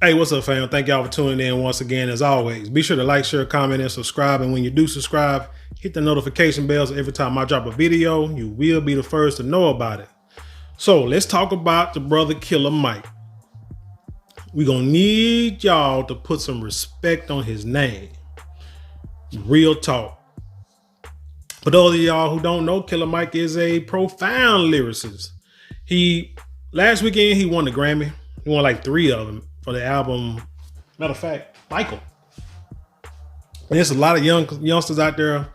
Hey, what's up, fam? Thank y'all for tuning in once again. As always, be sure to like, share, comment, and subscribe. And when you do subscribe, hit the notification bells. Every time I drop a video, you will be the first to know about it. So let's talk about the brother Killer Mike. We're going to need y'all to put some respect on his name. Real talk. For those of y'all who don't know, Killer Mike is a profound lyricist. Last weekend, he won the Grammy. He won like 3 of them for the album. Matter of fact, Michael. And there's a lot of youngsters out there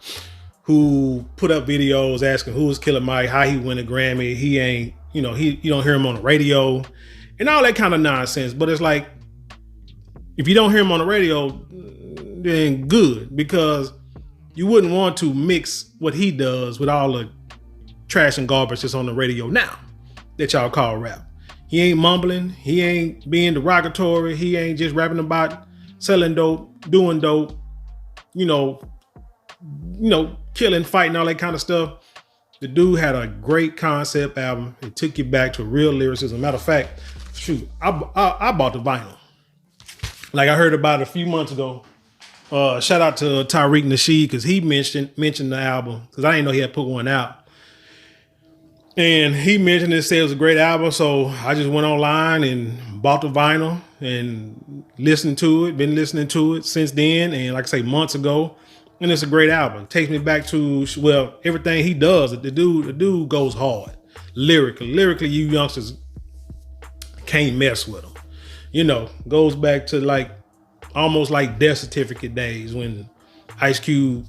who put up videos asking who is Killer Mike, how he win a Grammy. He ain't, you don't hear him on the radio and all that kind of nonsense. But it's like, if you don't hear him on the radio, then good, because you wouldn't want to mix what he does with all the trash and garbage that's on the radio now that y'all call rap. He ain't mumbling. He ain't being derogatory. He ain't just rapping about selling dope, doing dope, killing, fighting, all that kind of stuff. The dude had a great concept album. It took you back to real lyricism. Matter of fact, shoot, I bought the vinyl. Like I heard about it a few months ago. Shout out to Tariq Nasheed, because he mentioned the album, because I didn't know he had put one out. And he mentioned it, said it was a great album. So I just went online and bought the vinyl and listened to it. Been listening to it since then. And like I say, months ago. And it's a great album. It takes me back to, well, everything he does. The dude goes hard. Lyrically, you youngsters can't mess with him. Goes back to like almost like Death Certificate days when Ice Cube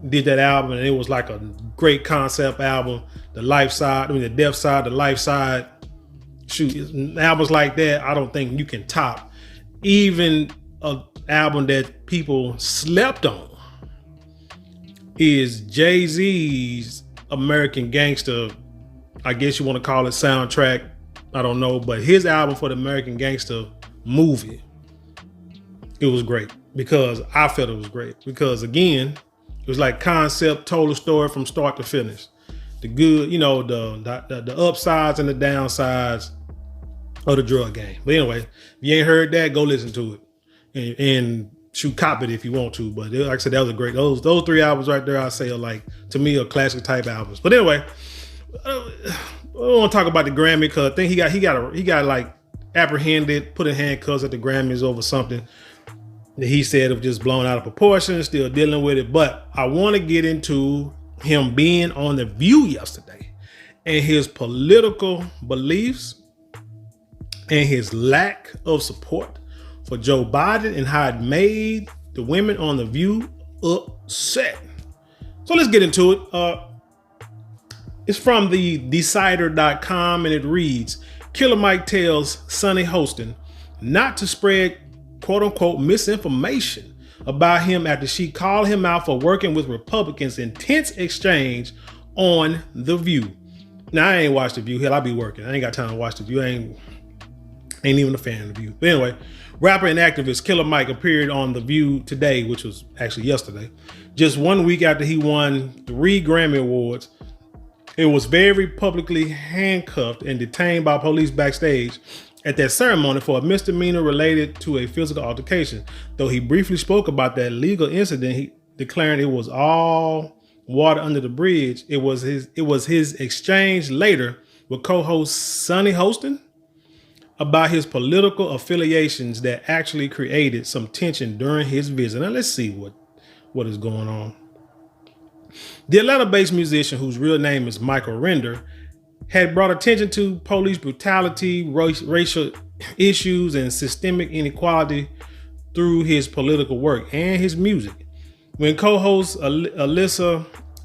did that album, and it was like a great concept album. The life side, the death side, the life side. Shoot, albums like that, I don't think you can top. Even an album that people slept on is Jay-Z's American Gangster. I guess you want to call it soundtrack. I don't know, but his album for the American Gangster movie, it was great, because I felt it was great, because again, it was like concept, told a story from start to finish. The good, the upsides and the downsides of the drug game. But anyway, if you ain't heard that, go listen to it and shoot, cop it if you want to. But like I said, that was a great, those 3 albums right there, I say are like, to me, are classic type albums. But anyway, I don't want to talk about the Grammy, because I think he got like apprehended, put in handcuffs at the Grammys over something that he said was just blown out of proportion, still dealing with it. But I want to get into him being on The View yesterday and his political beliefs and his lack of support for Joe Biden and how it made the women on The View upset. So let's get into it. It's from the Decider.com, and it reads, Killer Mike tells Sonny Hostin not to spread quote unquote misinformation about him after she called him out for working with Republicans in tense exchange on The View. Now, I ain't watched The View. Hell, I be working. I ain't got time to watch The View. I ain't even a fan of The View. But anyway, rapper and activist Killer Mike appeared on The View today, which was actually yesterday, just 1 week after he won 3 Grammy Awards. It was very publicly handcuffed and detained by police backstage at that ceremony for a misdemeanor related to a physical altercation. Though he briefly spoke about that legal incident, he declaring it was all water under the bridge. It was his exchange later with co-host Sonny Hostin about his political affiliations that actually created some tension during his visit. Now let's see what is going on. The Atlanta-based musician, whose real name is Michael Render, had brought attention to police brutality, racial issues, and systemic inequality through his political work and his music. When co-host Alyssa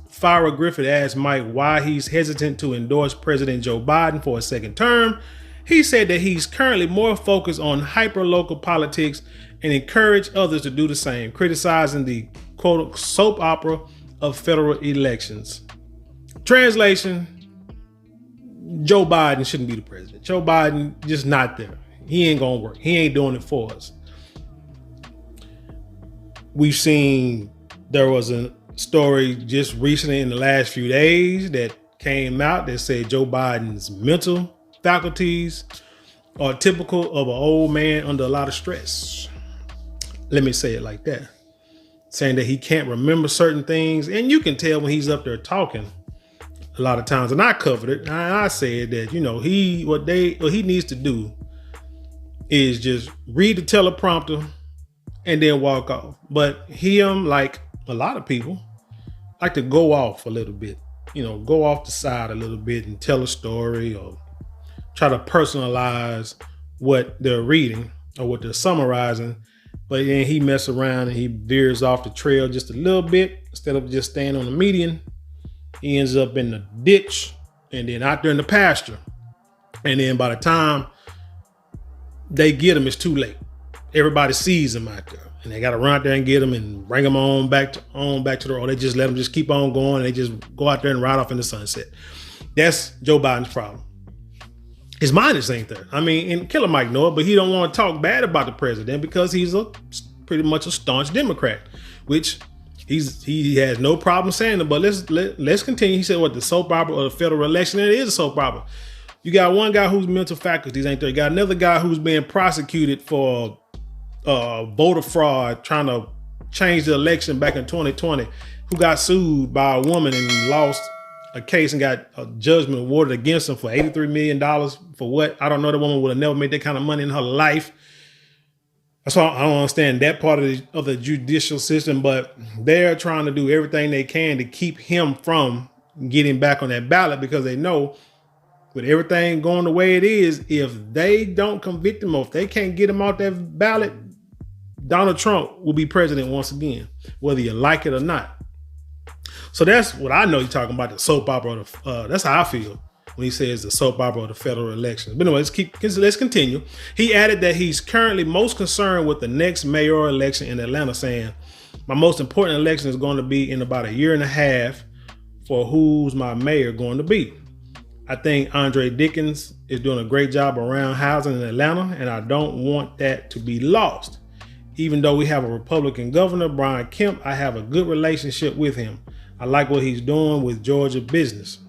Farrah Griffith asked Mike why he's hesitant to endorse President Joe Biden for a second term, he said that he's currently more focused on hyper-local politics and encouraged others to do the same, criticizing the quote soap opera of federal elections. Translation: Joe Biden shouldn't be the president. Joe Biden just not there. He ain't gonna work. He ain't doing it for us. We've seen there was a story just recently in the last few days that came out that said Joe Biden's mental faculties are typical of an old man under a lot of stress. Let me say it like that. Saying that he can't remember certain things. And you can tell when he's up there talking a lot of times. And I covered it. I said that, what he needs to do is just read the teleprompter and then walk off. But him, like a lot of people, like to go off a little bit, go off the side a little bit and tell a story or try to personalize what they're reading or what they're summarizing. But then he mess around and he veers off the trail just a little bit. Instead of just staying on the median, he ends up in the ditch and then out there in the pasture. And then by the time they get him, it's too late. Everybody sees him out there and they got to run out there and get him and bring him on back to the road. They just let him just keep on going. And they just go out there and ride off in the sunset. That's Joe Biden's problem. His mind just ain't there. I mean, and Killer Mike know it, but he don't want to talk bad about the president because he's pretty much a staunch Democrat, which he has no problem saying it. But let's continue. He said, the soap opera of the federal election? And it is a soap opera. You got one guy whose mental faculties ain't there. You got another guy who's being prosecuted for voter fraud, trying to change the election back in 2020, who got sued by a woman and lost a case and got a judgment awarded against him for $83 million for what? I don't know. The woman would have never made that kind of money in her life. That's why I don't understand that part of the judicial system, but they're trying to do everything they can to keep him from getting back on that ballot because they know with everything going the way it is, if they don't convict him or if they can't get him off that ballot, Donald Trump will be president once again, whether you like it or not. So that's what I know he's talking about, the soap opera. That's how I feel when he says the soap opera of the federal elections. But anyway, let's continue. He added that he's currently most concerned with the next mayoral election in Atlanta, saying, my most important election is going to be in about a year and a half for who's my mayor going to be. I think Andre Dickens is doing a great job around housing in Atlanta, and I don't want that to be lost. Even though we have a Republican governor, Brian Kemp, I have a good relationship with him. I like what he's doing with Georgia business.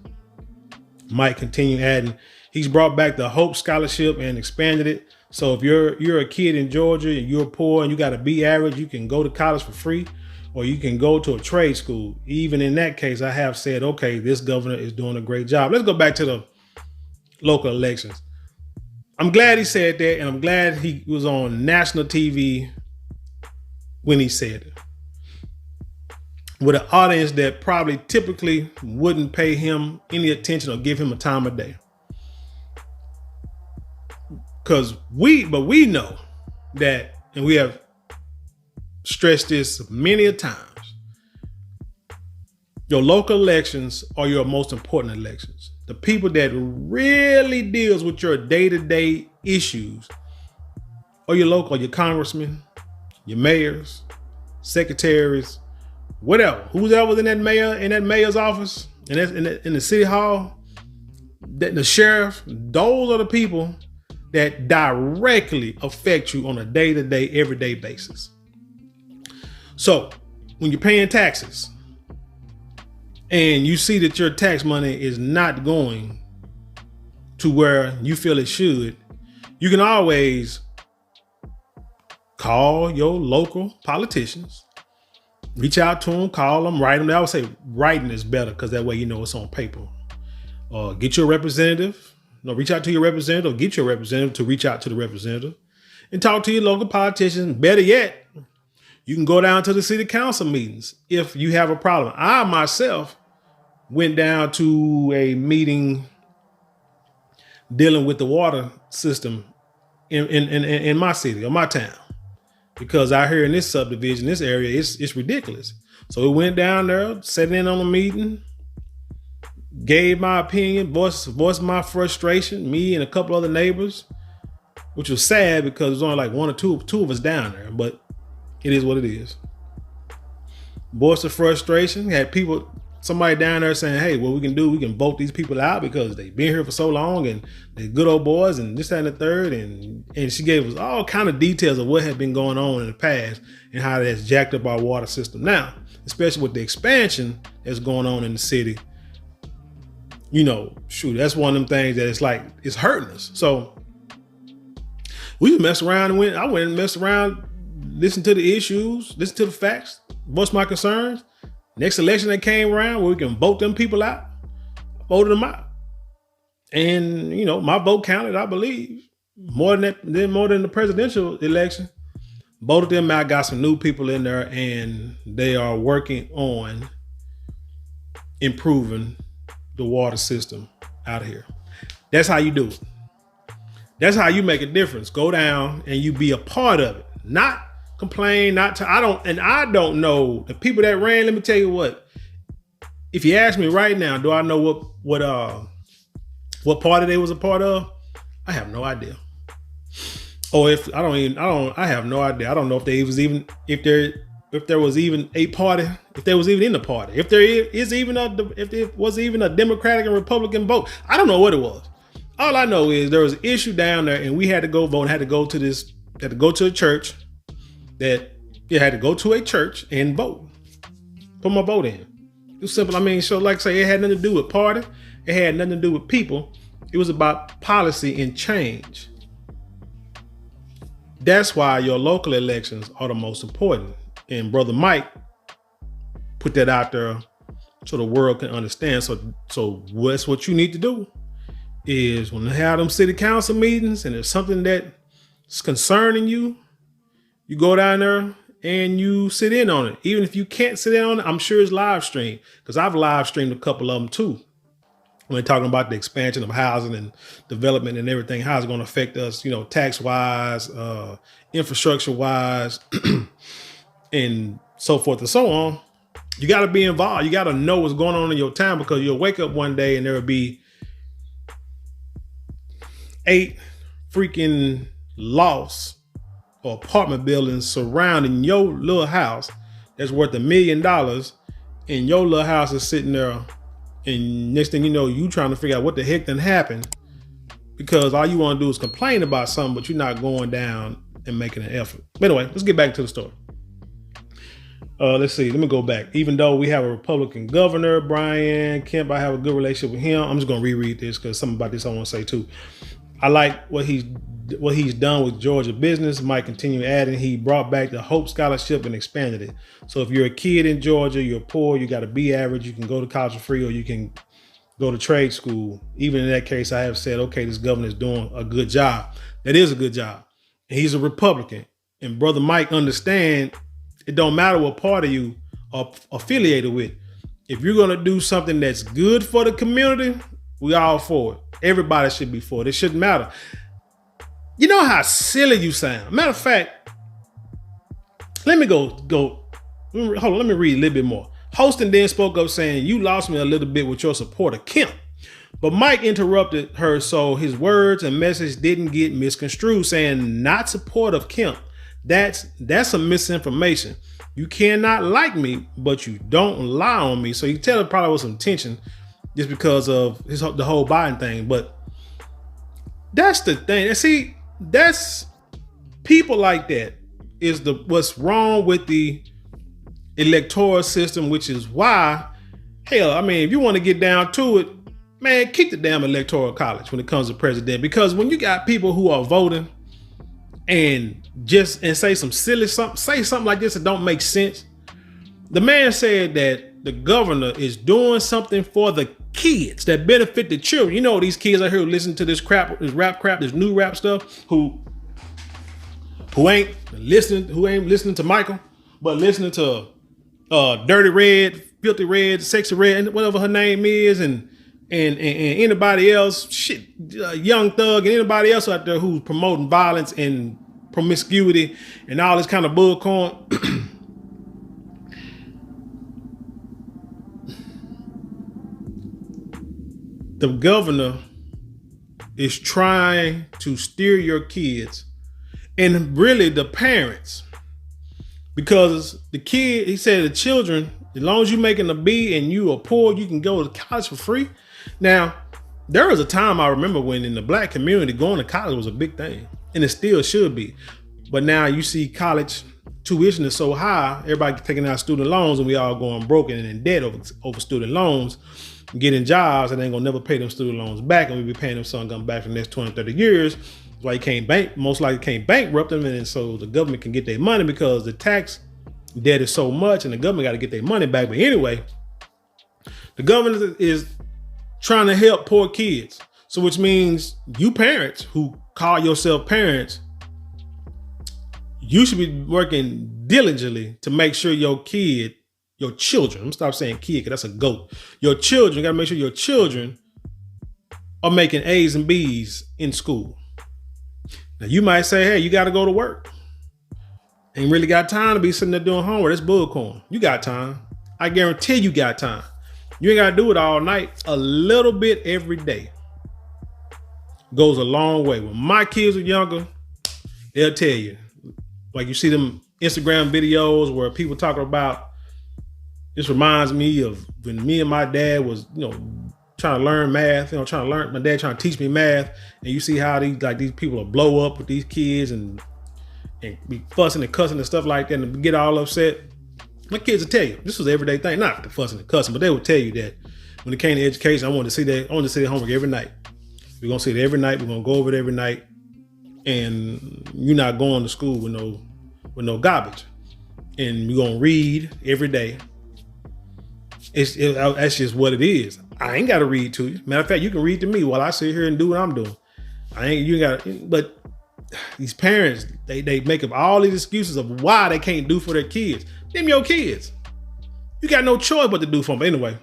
Mike continued adding, he's brought back the Hope Scholarship and expanded it. So if you're a kid in Georgia and you're poor and you got a B average, you can go to college for free or you can go to a trade school. Even in that case, I have said, okay, this governor is doing a great job. Let's go back to the local elections. I'm glad he said that, and I'm glad he was on national TV when he said it, with an audience that probably typically wouldn't pay him any attention or give him a time of day. But we know that, and we have stressed this many a times, your local elections are your most important elections. The people that really deals with your day-to-day issues are your local, your congressmen, your mayors, secretaries, whatever, who's ever in that mayor's office, in the city hall, the sheriff, those are the people that directly affect you on a day-to-day, everyday basis. So when you're paying taxes and you see that your tax money is not going to where you feel it should, you can always call your local politicians, reach out to them, call them, write them. I would say writing is better because that way you know it's on paper. Get your representative. Reach out to your representative. Get your representative to reach out to the representative and talk to your local politicians. Better yet, you can go down to the city council meetings if you have a problem. I myself went down to a meeting dealing with the water system in my city or my town, because I hear in this subdivision, this area, it's ridiculous. So we went down there, sat in on a meeting, gave my opinion, voiced my frustration, me and a couple other neighbors, which was sad because it was only like one or two of us down there, but it is what it is. Voiced the frustration, had somebody down there saying, hey, what we can do, we can vote these people out because they've been here for so long and they're good old boys and this, that, and the third. And she gave us all kind of details of what had been going on in the past and how that's jacked up our water system now, especially with the expansion that's going on in the city. That's one of them things that it's hurting us. So We messed around and I went and messed around, listened to the issues, listened to the facts, voiced my concerns. Next election that came around where we can vote them people out, voted them out. And, you know, my vote counted, I believe, more than the presidential election. Voted them out, got some new people in there, and they are working on improving the water system out here. That's how you do it. That's how you make a difference. Go down and you be a part of it. Not complain, I don't know the people that ran. Let me tell you what, if you ask me right now, do I know what party they was a part of? I have no idea. Or I have no idea. I don't know if there was even a party, if there was even in the party, if it was even a Democratic and Republican vote. I don't know what it was. All I know is there was an issue down there and we had to go vote and had to go to a church and vote. Put my vote in. It was simple. I mean, so like I say, it had nothing to do with party. It had nothing to do with people. It was about policy and change. That's why your local elections are the most important. And Brother Mike put that out there so the world can understand. So what's what you need to do is when they have them city council meetings and there's something that's concerning you, you go down there and you sit in on it. Even if you can't sit in on it, I'm sure it's live streamed, because I've live streamed a couple of them too. When they're talking about the expansion of housing and development and everything, how it's going to affect us, you know, tax wise, infrastructure wise, and so forth and so on. You got to be involved. You got to know what's going on in your town, because you'll wake up one day and there will be 8 freaking lofts or apartment buildings surrounding your little house that's worth $1 million, and your little house is sitting there. And next thing you know, you trying to figure out what the heck done happened, because all you want to do is complain about something, but you're not going down and making an effort. But anyway, let's get back to the story. Let's see. Let me go back. Even though we have a Republican governor, Brian Kemp, I have a good relationship with him. I'm just going to reread this because something about this I want to say too. I like what he's done with Georgia business. Might continue adding. He brought back the Hope Scholarship and expanded it. So if you're a kid in Georgia, you're poor, you got to be average, you can go to college for free, or you can go to trade school. Even in that case, I have said, okay, this governor is doing a good job. That is a good job. And he's a Republican. And Brother Mike understand it don't matter what party you are affiliated with. If you're going to do something that's good for the community, we all for it. Everybody should be for it. It shouldn't matter. You know how silly you sound. Matter of fact, let me go. Hold on, let me read a little bit more. Hostin then spoke up saying, "You lost me a little bit with your support of Kemp." But Mike interrupted her so his words and message didn't get misconstrued, saying, "Not support of Kemp. That's some misinformation. You cannot like me, but you don't lie on me." So you tell it probably was some tension just because of the whole Biden thing. But that's the thing. And see, that's people like that is what's wrong with the electoral system, which is why, hell, I mean, if you want to get down to it, man, keep the damn electoral college when it comes to president. Because when you got people who are voting and say some silly something, say something like this that don't make sense. The man said that the governor is doing something for the kids that benefit the children. You know, these kids out here who listen to this crap, this rap crap, this new rap stuff, who ain't listening to Michael, but listening to Dirty Red, Filthy Red, Sexy Red, and whatever her name is, and anybody else, shit, Young Thug, and anybody else out there who's promoting violence and promiscuity and all this kind of bullcorn. The governor is trying to steer your kids, and really the parents, because the kid, he said the children, as long as you're making a B and you are poor, you can go to college for free. Now, there was a time I remember when in the black community going to college was a big thing, and it still should be. But now you see college tuition is so high, everybody taking out student loans, and we all going broke and in debt over student loans, getting jobs, and they ain't gonna never pay them student loans back, and we be paying them something back for the next 20, 30 years. That's why you can't most likely can't bankrupt them, and so the government can get their money because the tax debt is so much, and the government got to get their money back. But anyway, the government is trying to help poor kids. So which means you parents who call yourself parents, you should be working diligently to make sure your children, I'm gonna stop saying kid because that's a goat. Your children, you gotta make sure your children are making A's and B's in school. Now you might say, hey, you gotta go to work. Ain't really got time to be sitting there doing homework. That's bullcorn. You got time. I guarantee you got time. You ain't gotta do it all night. A little bit every day goes a long way. When my kids were younger, they'll tell you. Like you see them Instagram videos where people talking about, this reminds me of when me and my dad was, trying to learn math, my dad trying to teach me math. And you see how these people will blow up with these kids and be fussing and cussing and stuff like that and get all upset. My kids will tell you, this was an everyday thing, not the fussing and cussing, but they would tell you that when it came to education, I wanted to see their homework every night. We're going to see it every night. We're going to go over it every night. And you're not going to school with no garbage. And we're going to read every day. That's just what it is. I ain't got to read to you. Matter of fact, you can read to me while I sit here and do what I'm doing. But these parents, they make up all these excuses of why they can't do for their kids. Them your kids. You got no choice but to do for them. But anyway,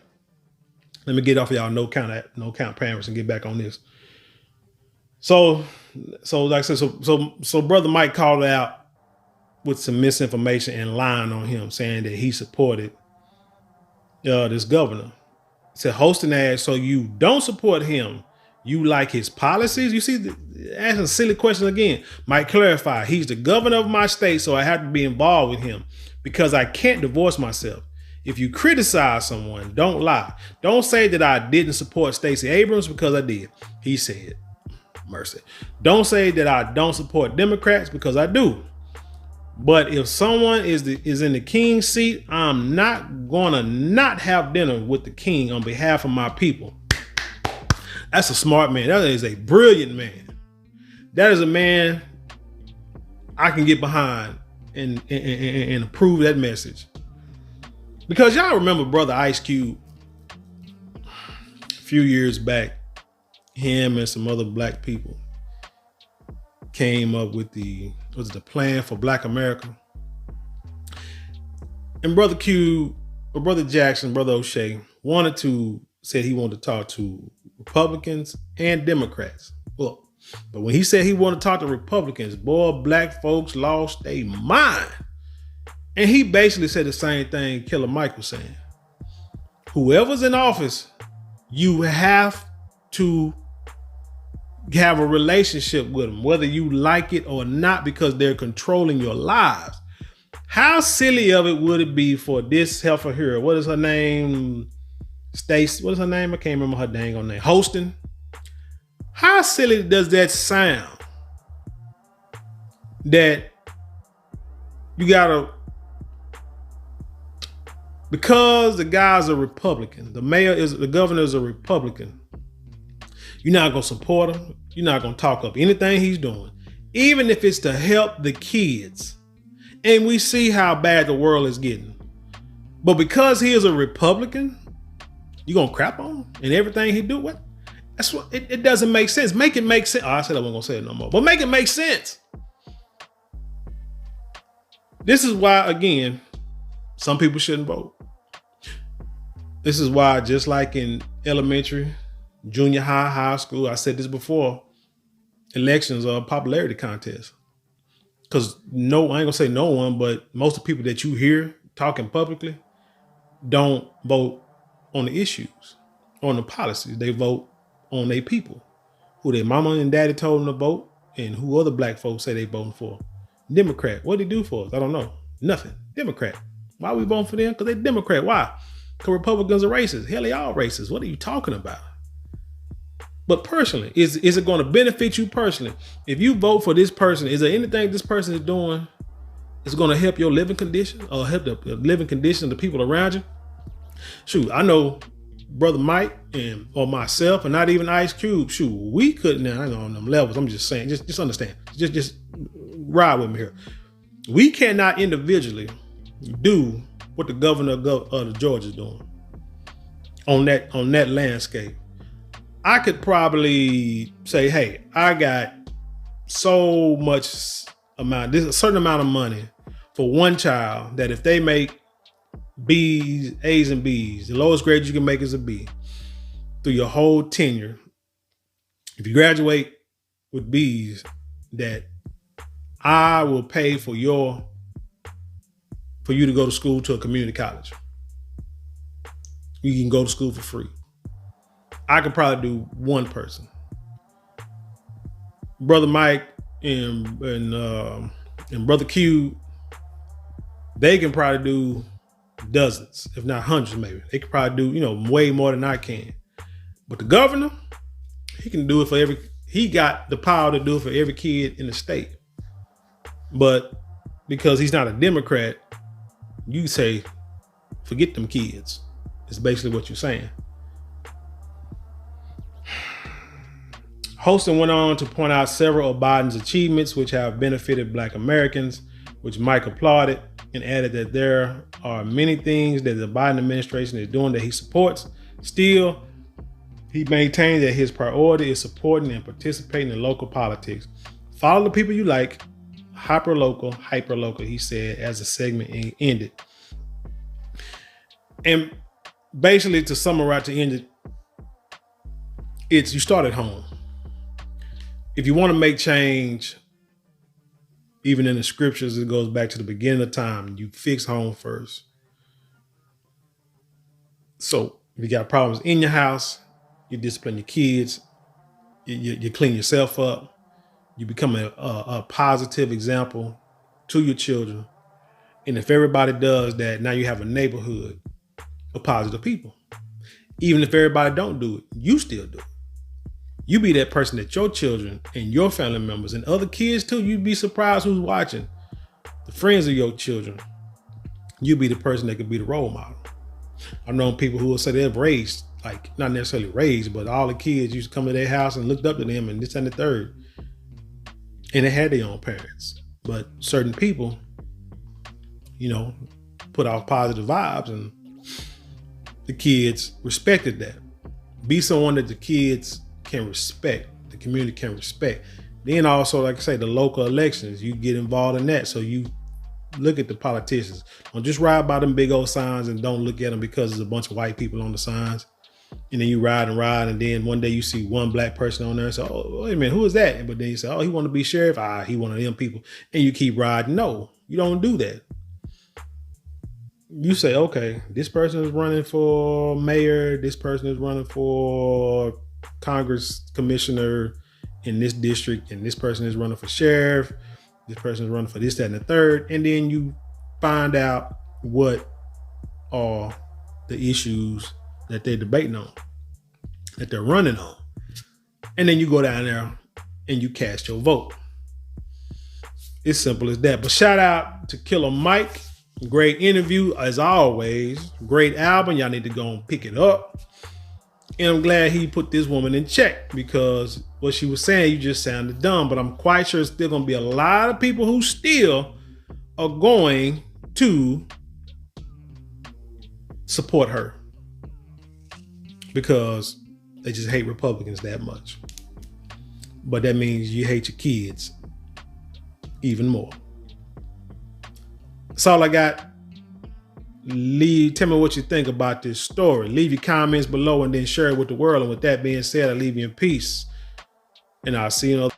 let me get off of y'all no count parents and get back on this. So like I said, so Brother Mike called out with some misinformation and lying on him, saying that he supported this governor. He said, Hostin asked, so you don't support him? You like his policies? You see, asking a silly question again. Mike clarify, he's the governor of my state, so I have to be involved with him because I can't divorce myself. If you criticize someone, don't lie. Don't say that I didn't support Stacey Abrams because I did. He said, mercy. Don't say that I don't support Democrats because I do. But if someone is in the king's seat, I'm not gonna not have dinner with the king on behalf of my people. That's a smart man. That is a brilliant man. That is a man I can get behind and approve that message. Because y'all remember Brother Ice Cube a few years back, him and some other black people came up with the plan for Black America. And Brother Cube, or Brother Jackson, Brother O'Shea, said he wanted to talk to Republicans and Democrats. Well, but when he said he wanted to talk to Republicans, boy, black folks lost their mind. And he basically said the same thing Killer Mike was saying. Whoever's in office, you have to have a relationship with them, whether you like it or not, because they're controlling your lives. How silly of it would it be for this heifer here? What is her name? Stacey. What is her name? I can't remember her dang on name. Hostin. How silly does that sound? That you gotta, because the guy's a Republican, the governor is a Republican, you're not gonna support him. You're not gonna talk up anything he's doing, even if it's to help the kids. And we see how bad the world is getting. But because he is a Republican, you gonna crap on him and everything he do? What? That's what it doesn't make sense. Make it make sense. Oh, I said I wasn't gonna say it no more, but make it make sense. This is why, again, some people shouldn't vote. This is why, just like in elementary, junior high, high school, I said this before, elections are a popularity contest. Because I ain't gonna say no one, but most of the people that you hear talking publicly don't vote on the issues, on the policies. They vote on their people, who their mama and daddy told them to vote, and who other black folks say they voting for. Democrat, what they do for us? I don't know. Nothing. Democrat. Why are we voting for them? Because they're Democrat. Why? Because Republicans are racist. Hell, they all racist. What are you talking about? But personally, is it going to benefit you personally? If you vote for this person, is there anything this person is doing that's going to help your living condition or help the living condition of the people around you? Shoot, I know Brother Mike or myself, and not even Ice Cube, shoot, we couldn't. I know on them levels. I'm just saying, just understand. Just ride with me here. We cannot individually do what the governor of Georgia is doing on that landscape. I could probably say, hey, I got so much amount, this a certain amount of money for one child that if they make B's, A's and B's, the lowest grade you can make is a B through your whole tenure. If you graduate with B's, that I will pay for you to go to school to a community college. You can go to school for free. I could probably do one person. Brother Mike and Brother Q, they can probably do dozens, if not hundreds, maybe. They could probably do, way more than I can. But the governor, he can do it he got the power to do it for every kid in the state. But because he's not a Democrat, you say, forget them kids. It's basically what you're saying. Hostin went on to point out several of Biden's achievements which have benefited Black Americans, which Mike applauded, and added that there are many things that the Biden administration is doing that he supports. Still, he maintained that his priority is supporting and participating in local politics. Follow the people you like, hyper local, he said as the segment ended. And basically, to summarize, to end it, it's you start at home. If you want to make change, even in the scriptures, it goes back to the beginning of time. You fix home first. So if you got problems in your house, you discipline your kids, you clean yourself up, you become a positive example to your children. And if everybody does that, now you have a neighborhood of positive people. Even if everybody don't do it, you still do it. You be that person that your children and your family members and other kids too, you'd be surprised who's watching. The friends of your children, you be the person that could be the role model. I've known people who will say they've raised, like not necessarily raised, but all the kids used to come to their house and looked up to them and this and the third. And they had their own parents. But certain people, put off positive vibes and the kids respected that. Be someone that the kids can respect, the community can respect. Then also, like I say, the local elections, you get involved in that. So you look at the politicians. Don't just ride by them big old signs and don't look at them because there's a bunch of white people on the signs. And then you ride, and then one day you see one black person on there and say, oh, wait a minute, who is that? But then you say, oh, he want to be sheriff. He one of them people. And you keep riding. No, you don't do that. You say, okay, this person is running for mayor. This person is running for Congress commissioner in this district, and this person is running for sheriff. This person is running for this, that, and the third. And then you find out what are the issues that they're debating on, that they're running on. And then you go down there and you cast your vote. It's simple as that. But shout out to Killer Mike. Great interview as always. Great album. Y'all need to go and pick it up. And I'm glad he put this woman in check, because what she was saying, you just sounded dumb. But I'm quite sure there's still going to be a lot of people who still are going to support her because they just hate Republicans that much. But that means you hate your kids even more. That's all I got. Tell me what you think about this story. Leave your comments below and then share it with the world. And with that being said, I leave you in peace. And I'll see you